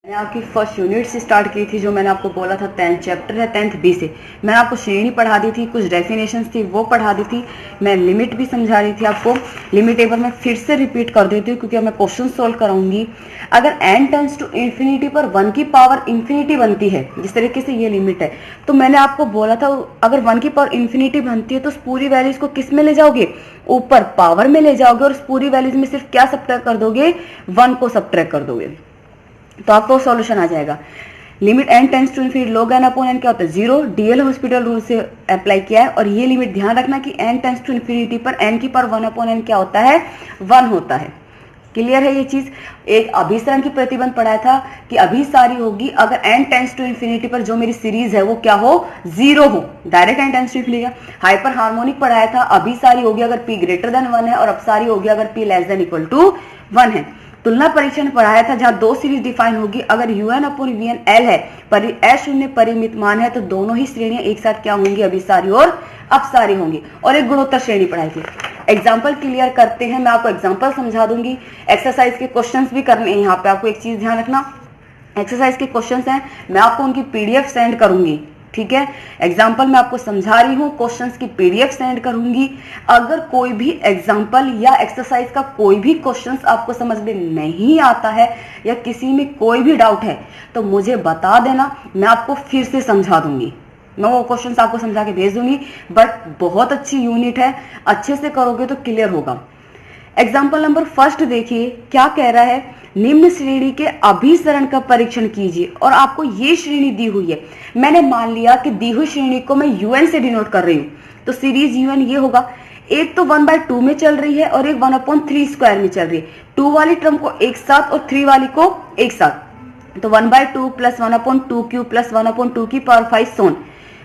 मैंने आपकी first unit से स्टार्ट की थी, जो मैंने आपको बोला था 10th चैप्टर है 10th बी से। मैंने आपको श्रेणी पढ़ा दी थी, कुछ डेफिनेशंस थी वो पढ़ा दी थी, मैं लिमिट भी समझा रही थी आपको। लिमिट एक बार मैं फिर से रिपीट कर देती हूँ क्योंकि अब मैं क्वेश्चन सोल्व कराऊंगी। अगर n टेंड्स टू इन्फिनिटी पर 1 की पावर इन्फिनिटी बनती है, जिस तरीके से ये लिमिट है, तो मैंने आपको बोला था अगर 1 की पावर इन्फिनिटी बनती है तो उस पूरी वैल्यूज को किस में ले जाओगे, ऊपर पावर में ले जाओगे, और उस पूरी वैल्यूज में सिर्फ क्या सब्ट्रैक्ट कर दोगे, 1 को सब्ट्रैक्ट कर दोगे, तो आपको सॉल्यूशन आ जाएगा। Limit n tends to infinity log n upon n क्या होता है, 0। डीएल हॉस्पिटल रूल से अप्लाई किया है, और ये लिमिट ध्यान रखना कि n टेंड्स टू इन्फिनिटी पर n की पावर 1 अपॉन n क्या होता है, 1 होता है। क्लियर है ये चीज। एक अभिसरण की प्रतिबंध पढ़ाया था कि अभिसारी होगी अगर n टेंड्स टू इन्फिनिटी पर जो मेरी सीरीज है वो क्या हो, 0 हो। Direct n tends to infinity. Hyper harmonic पढ़ाया था, अभिसारी होगी अगर p ग्रेटर देन 1 है, और अपसारी होगी अगर p less than equal to 1 है। तुलना परीक्षण पढ़ाया था जहां दो सीरीज डिफाइन होगी, अगर un अपॉन vn l है, अशून्य परिमित मान है, तो दोनों ही श्रेणियां एक साथ क्या होंगी, अभिसारी और अपसारी होंगी। और एक गुणोत्तर श्रेणी पढ़ाई थी। एग्जाम्पल क्लियर करते हैं, मैं आपको एग्जाम्पल समझा दूंगी। एक्सरसाइज के क्वेश्चंस भी करने हैं यहाँ पे, आपको एक चीज ध्यान रखना, एक्सरसाइज के क्वेश्चंस हैं, मैं आपको उनकी पीडीएफ सेंड करूंगी, ठीक है। एग्जाम्पल मैं आपको समझा रही हूँ, क्वेश्चंस की पीडीएफ सेंड करूंगी। अगर कोई भी एग्जाम्पल या एक्सरसाइज का कोई भी क्वेश्चंस आपको समझ में नहीं आता है या किसी में कोई भी डाउट है तो मुझे बता देना, मैं आपको फिर से समझा दूंगी, मैं वो क्वेश्चंस आपको समझा के भेज दूंगी। बट बहुत अच्छी यूनिट है, अच्छे से करोगे तो क्लियर होगा। एग्जाम्पल नंबर फर्स्ट देखिए क्या कह रहा है, निम्न श्रेणी के अभिसरण का परीक्षण कीजिए, और आपको ये श्रेणी दी हुई है। मैंने मान लिया कि दी हुई श्रेणी को मैं un से डिनोट कर रही हूँ, तो सीरीज un ये होगा। एक तो 1/2 में चल रही है और एक 1/3 स्क्वायर में चल रही है। 2 वाली टर्म को एक साथ और 3 वाली को एक साथ, तो 1/2 प्लस 1/2 क्यूब प्लस 1/2 की पावर 5 सोन,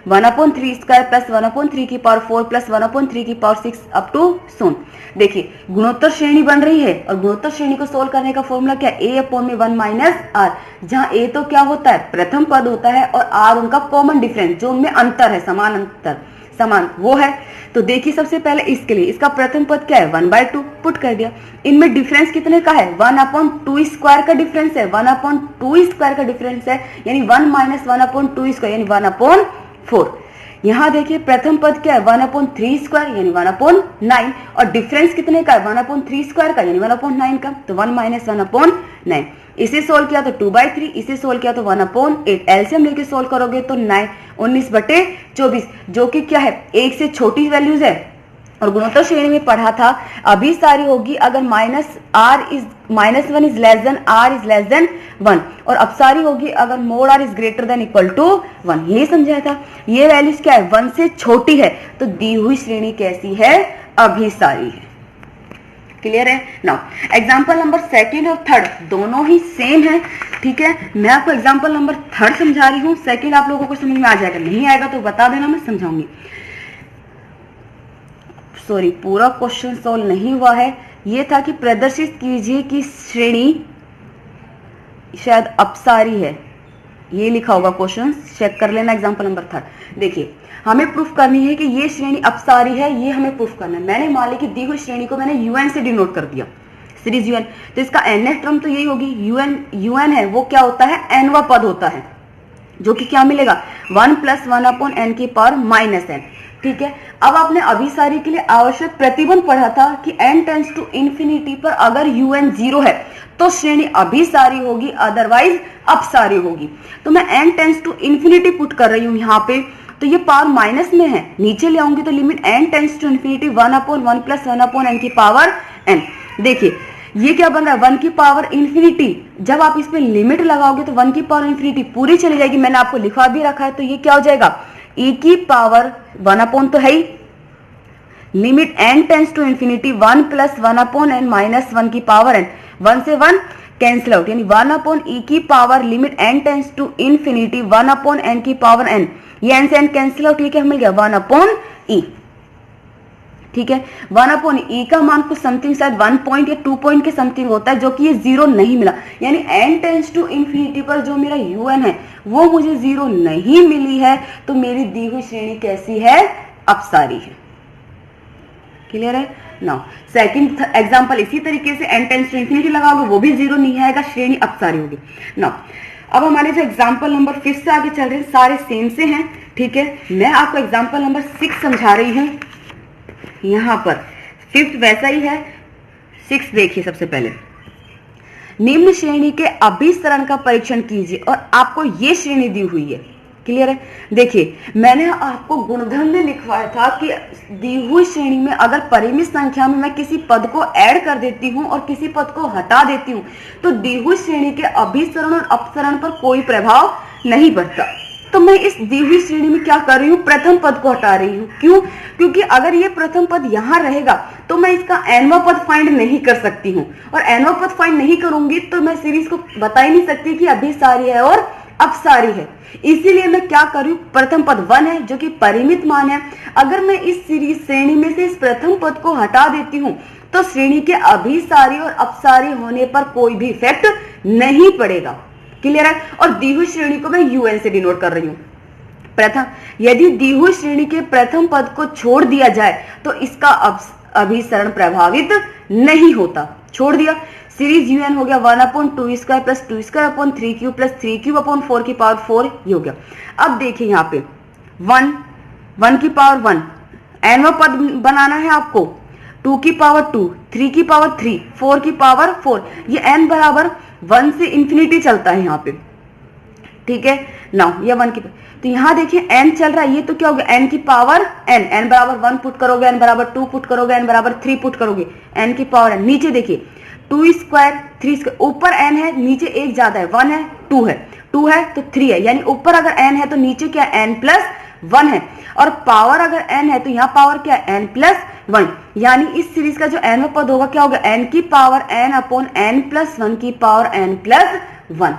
1/3 स्क्वायर प्लस 1/3 की पावर 4 प्लस 1/3 की पावर 6 अप टू सोन। देखिए गुणोत्तर श्रेणी बन रही है, और गुणोत्तर श्रेणी को सोल्व करने का फॉर्मूला क्या है, a अपॉन में 1 माइनस आर, जहां a तो क्या होता है, प्रथम पद होता है, और r उनका कॉमन डिफरेंस, जो उनमें अंतर है, समान अंतर, समान वो है। तो देखिए सबसे पहले इसके लिए इसका प्रथम पद क्या है, 1/2 पुट कर दिया। इनमें डिफरेंस कितने का है, 1/2 स्क्वायर का डिफरेंस है, 1/2 स्क्वायर का डिफरेंस है, यानी 1 माइनस 1/2 स्क्वायर यानी 1/4। यहां देखिए प्रथम पद क्या है, 1/3 स्क्वायर यानी 1/9, और डिफरेंस कितने का है, 1/3 स्क्वायर का यानी 1/9 का, तो 1 माइनस 1/9। इसे सोल्व किया तो 2/3, इसे सोल्व किया तो 1/8। एलसीएम लेके सोल्व करोगे तो 19/24, जो कि क्या है, 1 से छोटी वैल्यूज है। और गुणोत्तर श्रेणी में पढ़ा था अभिसारी होगी अगर -1 is less than r is less than 1, और अपसारी होगी अगर mod r is greater than equal to 1। ये समझाया था। ये वैल्यूज क्या है, 1 से छोटी है, तो दी हुई श्रेणी कैसी है, अभिसारी है। क्लियर है। नाउ एग्जाम्पल नंबर सेकंड और थर्ड दोनों ही सेम है, ठीक है। मैं आपको एग्जाम्पल नंबर थर्ड समझा रही हूँ, सेकंड आप लोगों को समझ में आ जाएगा, नहीं आएगा तो बता देना, मैं समझाऊंगी। सॉरी, पूरा क्वेश्चन सॉल्व नहीं हुआ है। ये था कि प्रदर्शित कीजिए कि श्रेणी शायद अपसारी है, ये लिखा होगा क्वेश्चन, चेक कर लेना। एग्जांपल नंबर थर्ड देखिए, हमें प्रूफ करनी है कि ये श्रेणी अपसारी है, ये हमें प्रूफ करना है। मैंने मान ली कि दी हुई श्रेणी को मैंने un से डिनोट कर दिया, सीरीज un, तो इसका nth टर्म तो यही होगी, un है वो क्या होता है, nवा पद होता है, जो कि क्या मिलेगा, 1 प्लस 1/n की पावर -n, ठीक है। अब आपने अभिसारी के लिए आवश्यक प्रतिबंध पढ़ा था कि n टेंड्स टू इन्फिनिटी पर अगर un 0 है तो श्रेणी अभिसारी होगी, अदरवाइज अपसारी होगी। तो मैं n tends to infinity put कर रही हूं यहाँ पे, तो ये पावर माइनस में है, नीचे ले आऊंगी तो limit n tends to infinity 1/1 plus 1/n की पावर n। देखिए ये क्या बन रहा है, 1 की पावर इन्फिनिटी, जब आप इस पे लिमिट लगाओगे तो 1 की पावर इन्फिनिटी पूरी चली जाएगी। मैंने आपको लिखवा भी रखा है, तो ये क्या हो जाएगा, e की पावर 1 तो है ही, limit n tends to infinity 1 plus 1/n minus 1 की पावर n, 1 से 1 कैंसिल आउट, यानी 1/e की power limit n tends to infinity 1/n की पावर n, ये n से n कैंसिल आउट, ये क्या मिल गया, 1/e, ठीक है। 1/e का मान कुछ समथिंग शायद 1 पॉइंट या 2 पॉइंट के समथिंग होता है, जो कि ये 0 नहीं मिला, यानी n टेंड्स टू इन्फिनिटी पर जो मेरा un है वो मुझे 0 नहीं मिली है, तो मेरी दी हुई श्रेणी कैसी है, अपसारी है। क्लियर है ना। सेकंड एग्जांपल इसी तरीके से n टेंस टू इंफिनिटी लगाओगे वो भी 0 नहीं आएगा, श्रेणी अपसारी होगी ना। अब हमारे जो एग्जांपल नंबर 5 से आगे चल रहे हैं सारे सेम से हैं, ठीक है। मैं आपको एग्जांपल नंबर 6 समझा रही हूँ। यहाँ पर 5th वैसा ही है। 6 देखिए, सबसे पहले निम्न श्रेणी के अभिसरण का परीक्षण कीजिए और आपको ये श्रेणी दी हुई है। क्लियर है। देखिए मैंने आपको गुणधर्म में लिखवाया था कि दी हुई श्रेणी में अगर परिमित संख्या में मैं किसी पद को ऐड कर देती हूं और किसी पद को हटा देती हूं तो दी हुई श्रेणी के अभिसरण और अपसरण पर कोई प्रभाव नहीं पड़ता। तो मैं इस दी हुई श्रेणी में क्या कर रही हूँ, प्रथम पद को हटा रही हूँ। क्यों? क्योंकि अगर ये प्रथम पद यहाँ रहेगा तो मैं इसका nवां पद फाइंड नहीं कर सकती हूँ, और nवां पद फाइंड नहीं करूंगी तो मैं सीरीज को बता ही नहीं सकती कि अभिसारी है और अपसारी है। इसीलिए मैं क्या कर रही हूँ, प्रथम पद 1 है जो कि परिमित मान है। अगर मैं इस सीरीज श्रेणी में से इस प्रथम पद को हटा देती हूँ तो श्रेणी के अभिसारी और अपसारी होने पर कोई भी इफेक्ट नहीं पड़ेगा। क्लियर है। और दी हुई श्रेणी को मैं UN से डिनोट कर रही हूँ। प्रथम, यदि दी हुई श्रेणी के प्रथम पद को छोड़ दिया जाए तो इसका अभिसरण प्रभावित नहीं होता। छोड़ दिया, सीरीज UN हो गया 1/2² प्लस 2² 3³ प्लस 3³ 4 की पावर 4, ये हो गया। अब देखिए यहाँ पे 1 की पावर 1 nवां पद बनाना है आपको, 2 की पावर 2, 3 की पावर 3, 4 की पावर 4, ये n बराबर 1 से इंफिनिटी चलता है यहाँ पे, ठीक है ना। ये 1 की, तो यहाँ देखिए n चल रहा है, ये तो क्या होगा n की पावर n बराबर 1 पुट करोगे, n बराबर 2 पुट करोगे, n बराबर 3 पुट करोगे, n की पावर n। नीचे देखिए 2² 3², ऊपर n है नीचे एक ज्यादा है, 1 है 2 है, 2 है तो 3 है, यानी ऊपर अगर n है तो नीचे क्या n प्लस 1 है, और पावर अगर n है तो यहाँ पावर क्या है n प्लस 1, यानी इस सीरीज का जो nवां पद होगा क्या होगा n की पावर n/n प्लस 1 की पावर n प्लस 1।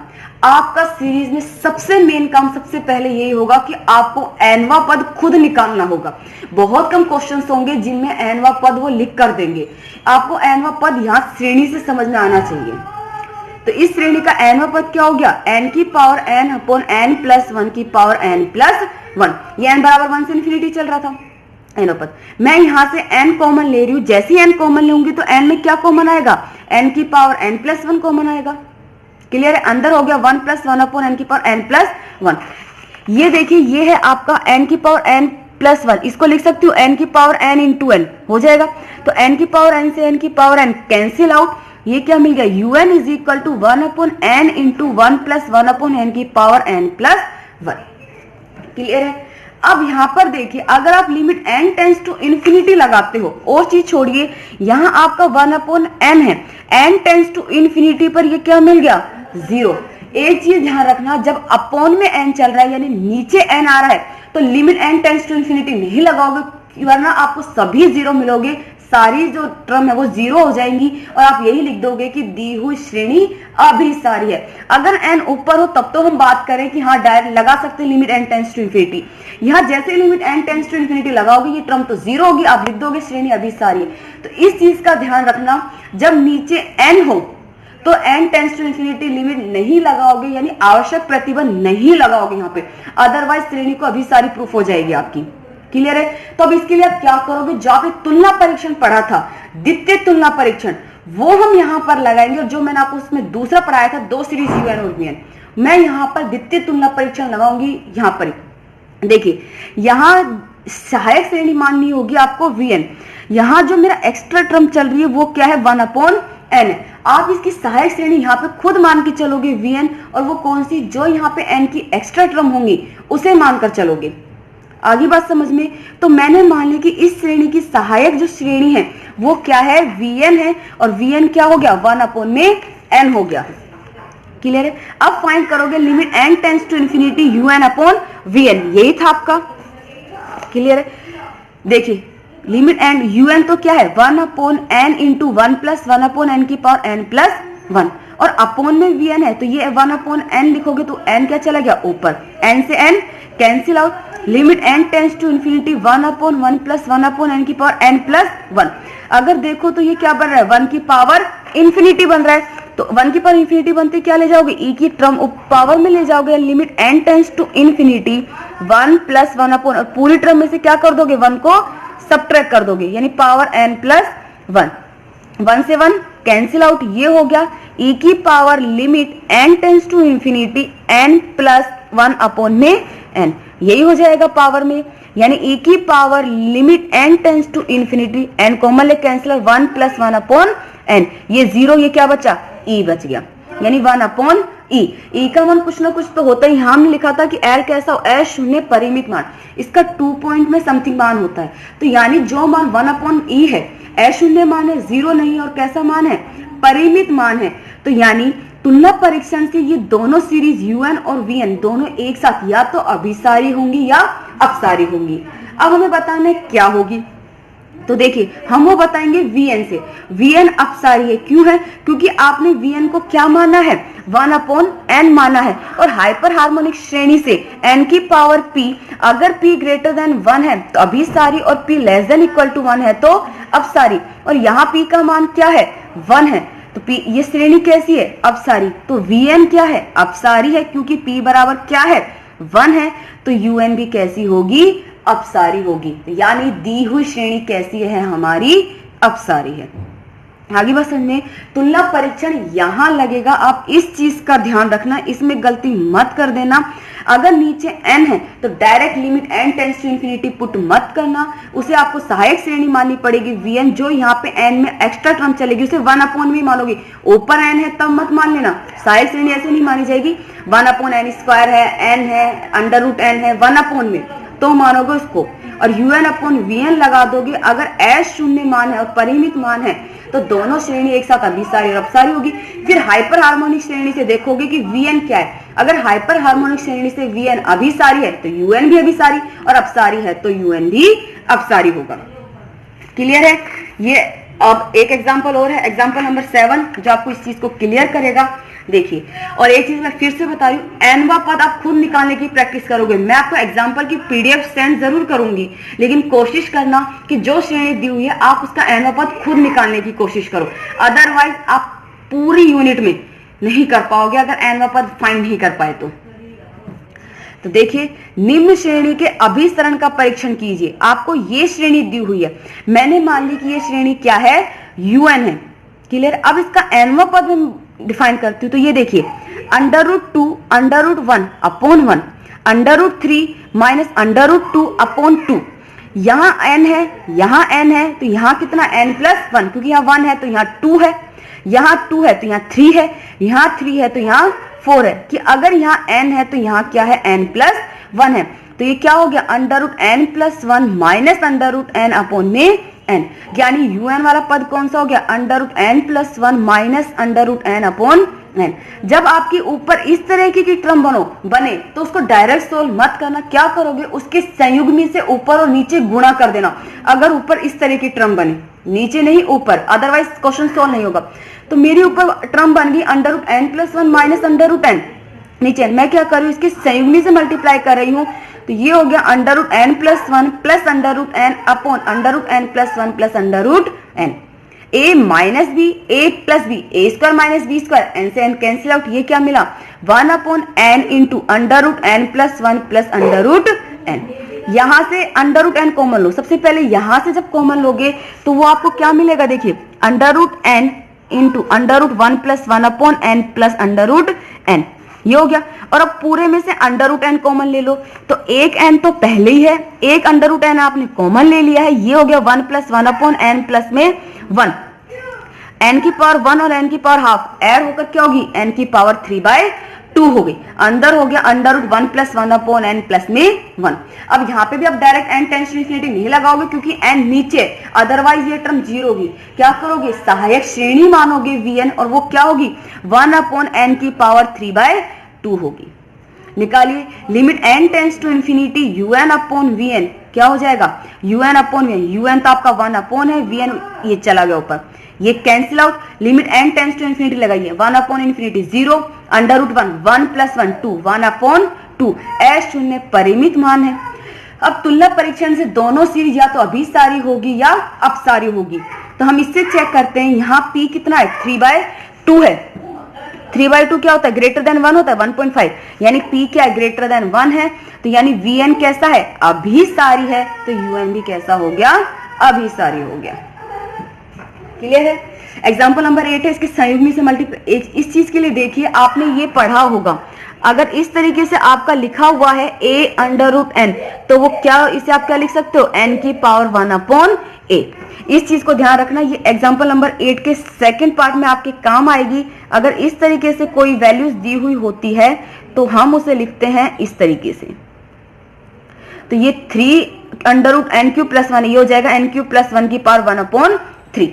आपका सीरीज में सबसे मेन काम सबसे पहले यही होगा कि आपको nवां पद खुद निकालना होगा। बहुत कम क्वेश्चंस होंगे जिनमें nवां पद वो लिख कर देंगे। आपको nवां पद यहाँ श्रेणी से समझ में आना चाहिए। तो इस श्रेणी का nवां पद क्या हो गया, n की पावर n/n प्लस 1 की पावर n प्लस 1। ये n बराबर 1 से इंफिनिटी चल रहा था nवां पद। मैं यहाँ से n कॉमन ले रही हूँ, जैसे ही n कॉमन लूंगी तो n में क्या कॉमन आएगा, n की पावर n प्लस 1 कॉमन आएगा। क्लियर है। अंदर हो गया 1 + 1/n की पावर n प्लस 1। ये देखिए ये है आपका n की पावर n प्लस 1, इसको लिख सकती हूँ n की पावर n × n हो जाएगा। तो n की पावर n से n की पावर n कैंसिल आउट, ये क्या मिल गया UN = 1/n × 1 + 1/n की पावर n प्लस 1। क्लियर है। अब यहाँ पर देखिए अगर आप limit n tends to infinity लगाते हो, और चीज छोड़िए, यहाँ आपका 1/n है, n टेंस टू इंफिनिटी पर ये क्या मिल गया 0। एक चीज ध्यान रखना, जब अपॉन में n चल रहा है यानी नीचे n आ रहा है तो limit n tends to infinity नहीं लगाओगे, वरना आपको सभी 0 मिलोगे, सारी जो टर्म है वो 0 हो जाएंगी और आप यही लिख दोगे कि दी हुई श्रेणी अभिसारी है। अगर n ऊपर हो तब तो हम बात करें कि हाँ डायरेक्ट लगा सकते हैं limit n tends to infinity. यहाँ जैसे limit n tends to infinity लगाओगे ये टर्म तो 0 होगी, आप लिख दोगे श्रेणी अभिसारी है। तो इस चीज का ध्यान रखना, जब नीचे n हो तो n tends to infinity limit नहीं लगाओगे, यानी आवश्यक प्रतिबंध नहीं लगाओगे यहाँ पे, अदरवाइज श्रेणी को अभिसारी प्रूफ हो जाएगी आपकी। क्लियर है। तो अब इसके लिए आप क्या करोगे, जो आपने तुलना परीक्षण पढ़ा था, द्वितीय तुलना परीक्षण, वो हम यहाँ पर लगाएंगे, और जो मैंने आपको उसमें दूसरा पढ़ाया था 2 सीरीज UN और VN, मैं यहाँ पर द्वितीय तुलना परीक्षण लगाऊंगी। यहाँ पर देखिए यहाँ सहायक श्रेणी माननी होगी आपको VN। यहाँ जो मेरा एक्स्ट्रा टर्म चल रही है वो क्या है 1/n है। आप इसकी सहायक श्रेणी यहाँ पे खुद मान के चलोगे VN, और वो कौन सी, जो यहाँ पे n की एक्स्ट्रा टर्म होंगी उसे मानकर चलोगे। आगे बात समझ में। तो मैंने मान ली कि इस श्रेणी की सहायक जो श्रेणी है वो क्या है VN है, और VN क्या हो गया 1/n हो गया। क्लियर है। अब फाइंड करोगे limit n tends to infinity UN/VN, यही था आपका। क्लियर है। देखिए लिमिट n UN तो क्या है 1/n × 1 + 1/n की पावर n प्लस 1, और अपॉन में VN है तो ये 1/n लिखोगे तो n क्या चला गया ऊपर, n से n cancel out, limit n tends to infinity 1/1 + 1/n की पावर n प्लस 1। अगर देखो तो ये क्या बन रहा है 1 की पावर इंफिनिटी बन रहा है, तो 1 की पावर इंफिनिटी बनते क्या ले जाओगे, e की टर्म पावर में ले जाओगे, limit n tends to infinity 1 + 1/, और पूरी टर्म में से क्या कर दोगे 1 को सबट्रैक्ट कर दोगे, यानी पावर n प्लस 1, 1 से 1 कैंसिल आउट, ये हो गया e की power limit n tends to infinity n plus 1 upon में n, यही हो जाएगा पावर में, यानी e की power limit n tends to infinity, n common ले कैंसिल, 1 प्लस 1 अपॉन n, ये 0, ये क्या बचा, e बच गया, यानी 1 अपॉन e। e का मान कुछ ना कुछ तो होता है, हमने लिखा था कि l कैसा हो, l शून्य परिमित मान, इसका 2 पॉइंट में समथिंग मान होता है, तो यानी जो मान 1 अपॉन e है, l शून्य मान है, 0 नहीं, और कैसा मान है, परिमित मान है, तो यानी तुलना परीक्षण से ये दोनों सीरीज un और vn दोनों एक साथ या तो अभिसारी होंगी या अपसारी होंगी। अब हमें बताना है क्या होगी, तो देखिए हम वो बताएंगे vn से, vn अपसारी है, क्यों है, क्योंकि आपने vn को क्या माना है, 1 अपॉन n माना है, और हाइपर हार्मोनिक श्रेणी से n की पावर p, अगर p ग्रेटर देन 1 है तो अभिसारी, और p less than equal to 1 है तो अपसारी, और यहाँ p का मान क्या है, 1 है, तो p, ये श्रेणी कैसी है, अपसारी, तो vn क्या है, अपसारी है, क्योंकि p बराबर क्या है, 1 है, तो un भी कैसी होगी, अपसारी होगी, यानी दी हुई श्रेणी कैसी है, हमारी अपसारी है। आगे बस समझने, तुलना परीक्षण यहां लगेगा, आप इस चीज का ध्यान रखना, इसमें गलती मत कर देना, अगर नीचे n है तो direct limit n tends to infinity put मत करना, उसे आपको सहायक श्रेणी माननी पड़ेगी vn, जो यहाँ पे n में एक्स्ट्रा टर्म चलेगी उसे 1 अपॉन भी मानोगे, ऊपर n है तब मत मान लेना, सहायक श्रेणी ऐसे नहीं मानी जाएगी, 1 अपॉन n स्क्वायर है, n है, अंडर रूट n है, 1 अपॉन में तो मानोगे उसको, और un अपॉन vn लगा दोगे, अगर s शून्य मान है और परिमित मान है तो दोनों श्रेणी एक साथ अभिसारी और अपसारी होगी। फिर हाइपर हार्मोनिक श्रेणी से देखोगे कि vn क्या है, अगर हाइपर हार्मोनिक श्रेणी से vn अभिसारी है तो un भी अभिसारी, और अपसारी है तो un भी अपसारी होगा। क्लियर है, ये अब एक एग्जांपल और है, एग्जांपल नंबर 7, जो आपको इस चीज को क्लियर करेगा। देखिए, और एक चीज मैं फिर से बता रही हूँ, एनवा पद आप खुद निकालने की प्रैक्टिस करोगे, मैं आपको एग्जांपल की पीडीएफ सेंड जरूर करूंगी, लेकिन कोशिश करना कि जो श्रेणी दी हुई है आप उसका एनवा पद खुद निकालने की कोशिश करो, अदरवाइज आप पूरी यूनिट में नहीं कर पाओगे अगर एनवा पद फाइंड नहीं कर पाए तो देखिए, निम्न श्रेणी के अभिसरण का परीक्षण कीजिए, आपको ये श्रेणी दी हुई है, मैंने मान ली कि ये श्रेणी क्या है, un है। क्लियर, अब इसका एनवा पद में डिफाइन करती हूँ, तो ये देखिए, under root 2 under root 1 upon 1, under root 3 minus under root 2 upon 2, यहाँ n है, यहाँ n है, तो यहाँ कितना n प्लस 1, क्योंकि यहाँ 1 है तो यहाँ 2 है, यहाँ 2 है तो यहाँ 3 है, यहाँ 3 है तो यहाँ 4 है, कि अगर यहाँ n है तो यहाँ क्या है, n प्लस 1 है, तो ये क्या हो गया, under root n plus 1 minus under root n upon में n, यानी un वाला पद कौन सा हो गया, under root n plus 1 minus under root n upon n। जब आपके ऊपर इस तरह की टर्म बने तो उसको डायरेक्ट सोल्व मत करना, क्या करोगे, उसके संयुग्मी से ऊपर और नीचे गुणा कर देना, अगर ऊपर इस तरह की टर्म बने, नीचे नहीं ऊपर, अदरवाइज क्वेश्चन सोल्व नहीं होगा। तो मेरी ऊपर टर्म बन गई under root n plus 1 minus under root n, नीचे मैं क्या कर रही हूँ, इसके संयुग्मी से मल्टीप्लाई कर रही हूँ, तो ये हो गया under root n plus 1 plus under root n upon under root n plus 1 plus under root n, a minus b, a plus b, a square minus b square, n से n कैंसिल आउट, ये क्या मिला, 1 upon n into under root n plus 1 plus under root n। यहां से under root n common लो, सबसे पहले यहां से जब कॉमन लोगे तो वो आपको क्या मिलेगा, देखिए under root n into under root 1 plus 1 upon n plus under root n, ये हो गया। और अब पूरे में से अंडर रूट n कॉमन ले लो, तो एक n तो पहले ही है, एक अंडर रूट n आपने कॉमन ले लिया है, ये हो गया 1 प्लस 1 अपॉन n प्लस में 1, n की पावर 1 और n की पावर हाफ ऐड होकर क्या होगी, n की पावर 3/2 हो गई, अंदर हो गया under root 1 plus 1 upon n plus में 1। अब यहाँ पे भी आप direct n tends to infinity नहीं लगाओगे क्योंकि n नीचे, अदरवाइज ये टर्म 0 होगी, क्या करोगे, सहायक श्रेणी मानोगे vn, और वो क्या होगी, 1 अपॉन n की पावर 3/2 होगी। निकालिए, limit n tends to infinity un upon vn क्या हो जाएगा, un अपॉन vn, un तो आपका 1 अपॉन है, vn ये चला गया ऊपर, ये cancel out, limit n tends to infinity लगाइए, 1 upon infinity 0, under root 1, 1 plus 1 2, 1 upon 2, s शून्य परिमित मान है। अब तुलना परीक्षण से दोनों सीरीज या तो अभिसारी होगी या अपसारी होगी, तो हम इससे चेक करते हैं, यहाँ p कितना है, 3/2 है, 3/2 क्या होता है, ग्रेटर देन 1 होता है, 1.5, यानी p क्या है, ग्रेटर देन 1 है, तो यानी vn कैसा है, अभिसारी है, तो un भी कैसा हो गया, अभिसारी हो गया। क्लियर है? एग्जाम्पल नंबर 8 है इसके संयुग्मी से मल्टीप्लाई। इस चीज के लिए देखिए, आपने ये पढ़ा होगा, अगर इस तरीके से आपका लिखा हुआ है a√n, तो वो क्या, इसे आप क्या लिख सकते हो, n की पावर 1/a। इस चीज को ध्यान रखना, ये एग्जाम्पल नंबर 8 के सेकंड पार्ट में आपके काम आएगी। अगर इस तरीके से कोई वैल्यूज दी हुई होती है तो हम उसे लिखते हैं इस तरीके से। तो ये 3√n³ + 1 ये हो जाएगा n³ + 1 की पावर 1/3।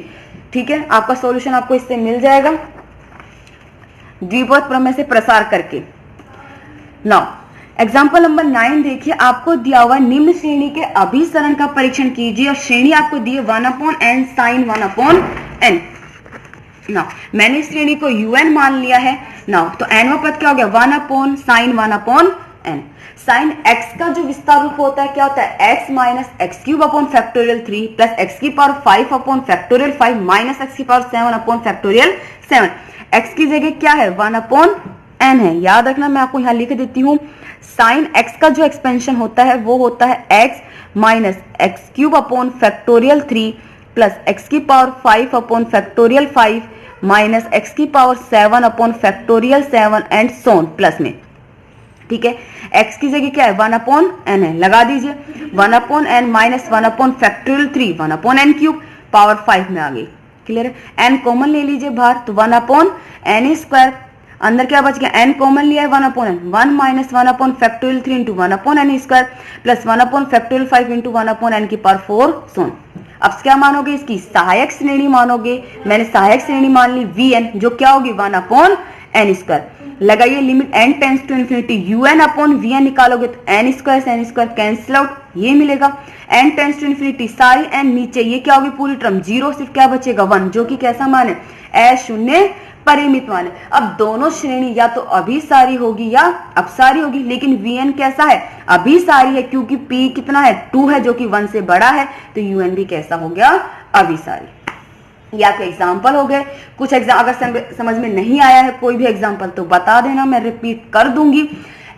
ठीक है, आपका सॉल्यूशन आपको इससे मिल जाएगा द्विपद प्रमेय से प्रसार करके। नाउ एग्जाम्पल नंबर 9 देखिए, आपको दिया हुआ निम्न श्रेणी के अभिसरण का परीक्षण कीजिए और श्रेणी आपको दी है 1/n sin 1/n। नाउ मैंने इस श्रेणी को un मान लिया है। नाउ तो nवां पद क्या हो गया, 1/sin 1/n। साइन x का जो विस्तार रूप होता है क्या होता है, x - x³ + x की पावर 5/5 - x की पावर 7/7। x की जगह क्या है, 1/n है। याद रखना, मैं आपको यहां लिख देती हूं। साइन x का जो एक्सपेंशन होता है वो होता है x - x³ + x की पावर 5/5 - x की पावर 7/7 एंड सोन प्लस में। ठीक है, x की जगह क्या है, 1/n है, लगा दीजिए 1/n - 1/3 1/n³ पावर 5 में आ गई। क्लियर है? n कॉमन ले लीजिए बाहर, तो 1/n², अंदर क्या बच गया, n कॉमन लिया है 1/n, 1 - 1/3 × 1/n² + 1/5 × 1/n की पावर 4 सोन। अब क्या मानोगे, इसकी सहायक श्रेणी मानोगे। मैंने सहायक श्रेणी मान ली vn, जो क्या होगी 1/n²। लगाइए limit n tends to infinity, un/vn निकालोगे तो n² से n² कैंसिल आउट, ये मिलेगा। n टेंड्स टू इन्फिनिटी, सारी n नीचे, ये क्या होगी पूरी टर्म 0, सिर्फ क्या बचेगा 1, जो कि कैसा मान है, अशून्य परिमित मान है। अब दोनों श्रेणी या तो अभिसारी होगी या अपसारी होगी, लेकिन vn कैसा है, अभिसारी है, क्योंकि p कितना है 2 है, जो कि 1 से बड़ा है, तो un भी कैसा हो गया, अभिसारी। ये आपके एग्जाम्पल हो गए। कुछ अगर समझ में नहीं आया है कोई भी एग्जाम्पल तो बता देना, मैं रिपीट कर दूंगी।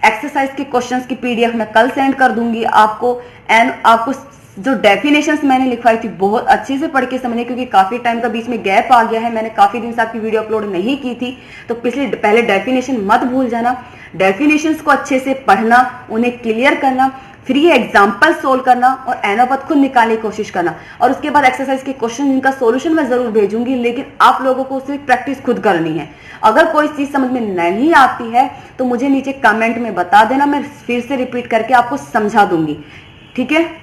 एक्सरसाइज के क्वेश्चंस की पीडीएफ मैं कल सेंड कर दूंगी आपको। एंड आपको जो डेफिनेशंस मैंने लिखवाई थी बहुत अच्छे से पढ़ के समझे, क्योंकि काफी टाइम का बीच में गैप आ गया है, मैंने काफी दिन से आपकी वीडियो अपलोड नहीं की थी, तो पहले डेफिनेशन मत भूल जाना। डेफिनेशंस को अच्छे से पढ़ना, उन्हें क्लियर करना, फिर ये एग्जाम्पल सोल्व करना और एनोपद खुद निकालने की कोशिश करना। और उसके बाद एक्सरसाइज के क्वेश्चन जिनका सॉल्यूशन मैं जरूर भेजूंगी, लेकिन आप लोगों को सिर्फ प्रैक्टिस खुद करनी है। अगर कोई चीज समझ में नहीं आती है तो मुझे नीचे कमेंट में बता देना, मैं फिर से रिपीट करके आपको समझा दूंगी। ठीक है।